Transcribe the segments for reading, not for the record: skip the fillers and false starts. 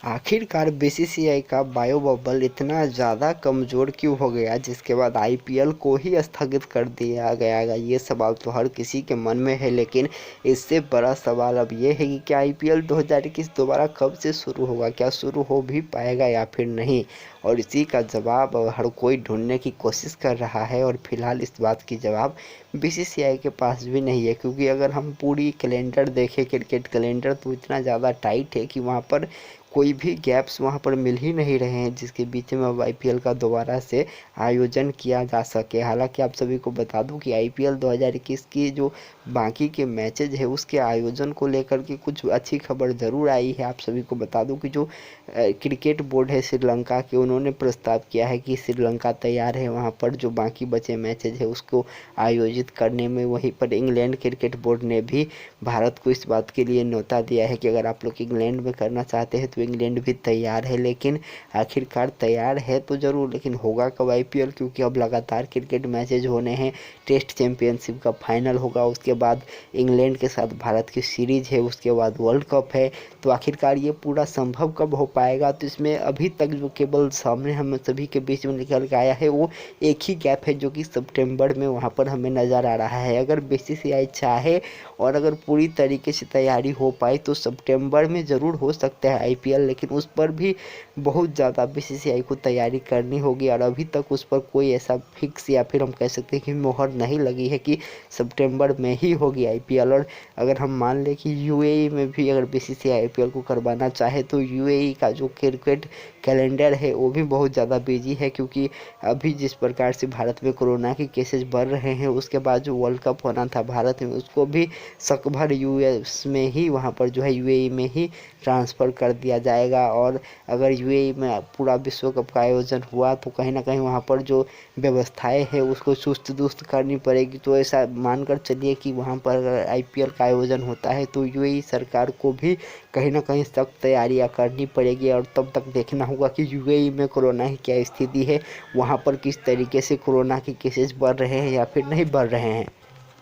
आखिरकार बीसीसीआई का bio bubble इतना ज़्यादा कमज़ोर क्यों हो गया जिसके बाद आईपीएल को ही स्थगित कर दिया गया। ये सवाल तो हर किसी के मन में है, लेकिन इससे बड़ा सवाल अब ये है कि क्या आईपीएल 2021 दोबारा कब से शुरू होगा, क्या शुरू हो भी पाएगा या फिर नहीं। और इसी का जवाब हर कोई ढूंढने की कोशिश कर रहा है और फिलहाल इस बात की जवाब बीसीसीआई के पास भी नहीं है, क्योंकि अगर हम पूरी कैलेंडर देखें, क्रिकेट कैलेंडर तो इतना ज़्यादा टाइट है कि वहाँ पर कोई भी गैप्स वहाँ पर मिल ही नहीं रहे हैं जिसके बीच में अब आईपीएल का दोबारा से आयोजन किया जा सके। हालांकि आप सभी को बता दूं कि आईपीएल 2021 की जो बाकी के मैचेज है उसके आयोजन को लेकर के कुछ अच्छी खबर ज़रूर आई है। आप सभी को बता दूं कि जो क्रिकेट बोर्ड है श्रीलंका के, उन्होंने प्रस्ताव किया है कि श्रीलंका तैयार है वहाँ पर जो बाकी बचे मैचेज है उसको आयोजित करने में। वहीं पर इंग्लैंड क्रिकेट बोर्ड ने भी भारत को इस बात के लिए न्योता दिया है कि अगर आप लोग इंग्लैंड में करना चाहते हैं तो इंग्लैंड भी तैयार है। लेकिन आखिरकार तैयार है तो ज़रूर, लेकिन होगा कब आईपीएल, क्योंकि अब लगातार क्रिकेट मैचेज होने हैं। टेस्ट चैंपियनशिप का फाइनल होगा, उसके बाद इंग्लैंड के साथ भारत की सीरीज है, उसके बाद वर्ल्ड कप है। तो आखिरकार ये पूरा संभव कब हो पाएगा। तो इसमें अभी तक जो केवल सामने हम सभी के बीच में निकल के आया है वो एक ही गैप है जो कि सितंबर में वहाँ पर हमें नज़र आ रहा है। अगर बीसीसीआई चाहे और अगर पूरी तरीके से तैयारी हो पाई तो सितंबर में ज़रूर हो सकता है आईपीएल, लेकिन उस पर भी बहुत ज़्यादा बीसीसीआई को तैयारी करनी होगी और अभी तक उस पर कोई ऐसा फिक्स या फिर हम कह सकते हैं कि मोहर नहीं लगी है कि सितंबर में ही होगी आईपीएल। और अगर हम मान लें कि यूएई में भी अगर बीसीसीआई आईपीएल को करवाना चाहे तो यूएई का जो क्रिकेट कैलेंडर है वो भी बहुत ज़्यादा बिजी है, क्योंकि अभी जिस प्रकार से भारत में कोरोना के केसेस बढ़ रहे हैं, उसके बाद जो वर्ल्ड कप होना था भारत में उसको भी सकभर यूएस में ही वहाँ पर जो है यूएई में ही ट्रांसफ़र कर दिया जाएगा। और अगर यूएई में पूरा विश्व कप का आयोजन हुआ तो कहीं ना कहीं वहाँ पर जो व्यवस्थाएं हैं उसको चुस्त दुरुस्त करनी पड़ेगी। तो ऐसा मानकर चलिए कि वहाँ पर अगर आईपीएल का आयोजन होता है तो यूएई सरकार को भी कहीं ना कहीं सख्त तैयारियाँ करनी पड़ेगी और तब तक देखना होगा कि यूएई में कोरोना की क्या स्थिति है, वहाँ पर किस तरीके से कोरोना के केसेस बढ़ रहे हैं या फिर नहीं बढ़ रहे हैं।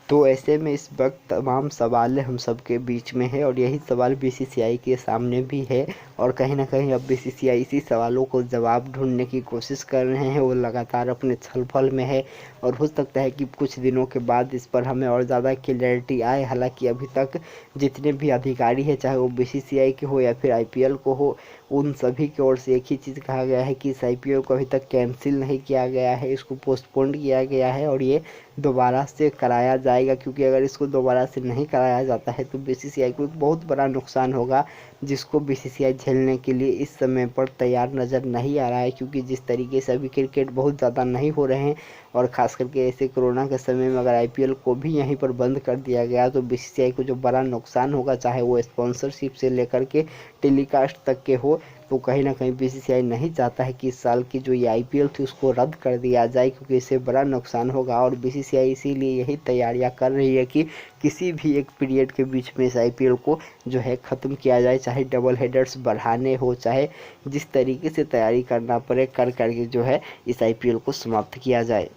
तो ऐसे में इस वक्त तमाम सवाल हम सबके बीच में है और यही सवाल बीसीसीआई के सामने भी है और कहीं ना कहीं अब बीसीसीआई इसी सवालों को जवाब ढूंढने की कोशिश कर रहे हैं। वो लगातार अपने छलफल में है और हो सकता है कि कुछ दिनों के बाद इस पर हमें और ज़्यादा क्लैरिटी आए। हालांकि अभी तक जितने भी अधिकारी हैं, चाहे वो बीसीसीआई के हो या फिर आईपीएल को हो, उन सभी की ओर से एक ही चीज़ कहा गया है कि इस आईपीएल को अभी तक कैंसिल नहीं किया गया है, इसको पोस्टपोन किया गया है और ये दोबारा से कराया जाएगा। क्योंकि अगर इसको दोबारा से नहीं कराया जाता है तो बीसीसीआई को एक बहुत बड़ा नुकसान होगा, जिसको बीसीसीआई झेलने के लिए इस समय पर तैयार नज़र नहीं आ रहा है। क्योंकि जिस तरीके से अभी क्रिकेट बहुत ज़्यादा नहीं हो रहे हैं और ख़ास करके ऐसे कोरोना के समय में अगर आईपीएल को भी यहीं पर बंद कर दिया गया तो बीसीसीआई को जो बड़ा नुकसान होगा, चाहे वो स्पॉन्सरशिप से लेकर के टेलीकास्ट तक के हो, तो कहीं ना कहीं बीसीसीआई नहीं चाहता है कि इस साल की जो ये आईपीएल थी उसको रद्द कर दिया जाए, क्योंकि इससे बड़ा नुकसान होगा। और बीसीसीआई इसीलिए यही तैयारियां कर रही है कि किसी भी एक पीरियड के बीच में इस आईपीएल को जो है ख़त्म किया जाए, चाहे डबल हेडर्स बढ़ाने हो, चाहे जिस तरीके से तैयारी करना पड़े कर करके जो है इस आईपीएल को समाप्त किया जाए।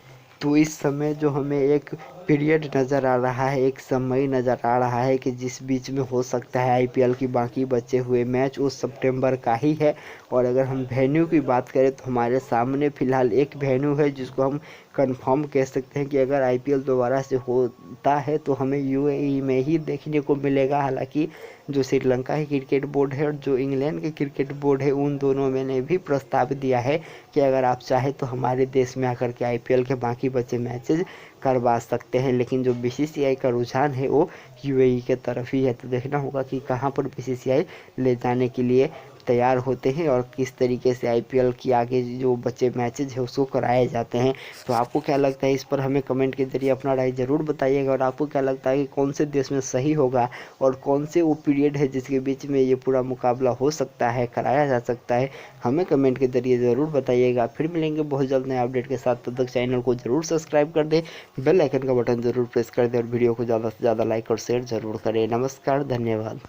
तो इस समय जो हमें एक पीरियड नज़र आ रहा है, एक समय नज़र आ रहा है कि जिस बीच में हो सकता है आईपीएल की बाकी बचे हुए मैच, उस सितंबर का ही है। और अगर हम वेन्यू की बात करें तो हमारे सामने फ़िलहाल एक वेन्यू है जिसको हम कंफर्म कह सकते हैं कि अगर आईपीएल दोबारा से होता है तो हमें यूएई में ही देखने को मिलेगा। हालांकि जो श्रीलंका की क्रिकेट बोर्ड है और जो इंग्लैंड की क्रिकेट बोर्ड है, उन दोनों में ने भी प्रस्ताव दिया है कि अगर आप चाहें तो हमारे देश में आकर के आईपीएल के बाकी बचे मैचेज करवा सकते हैं। लेकिन जो बीसीसीआई का रुझान है वो यूएई के तरफ ही है। तो देखना होगा कि कहाँ पर बीसीसीआई ले जाने के लिए तैयार होते हैं और किस तरीके से आईपीएल की आगे जो बचे मैचेज है उसको कराए जाते हैं। तो आपको क्या लगता है, इस पर हमें कमेंट के जरिए अपना राय ज़रूर बताइएगा। और आपको क्या लगता है कि कौन से देश में सही होगा और कौन से वो पीरियड है जिसके बीच में ये पूरा मुकाबला हो सकता है, कराया जा सकता है, हमें कमेंट के जरिए ज़रूर बताइएगा। फिर मिलेंगे बहुत जल्द नए अपडेट के साथ, तब तक चैनल को ज़रूर सब्सक्राइब कर दें, बेल आइकन का बटन ज़रूर प्रेस कर दें और वीडियो को ज़्यादा से ज़्यादा लाइक और शेयर ज़रूर करें। नमस्कार, धन्यवाद।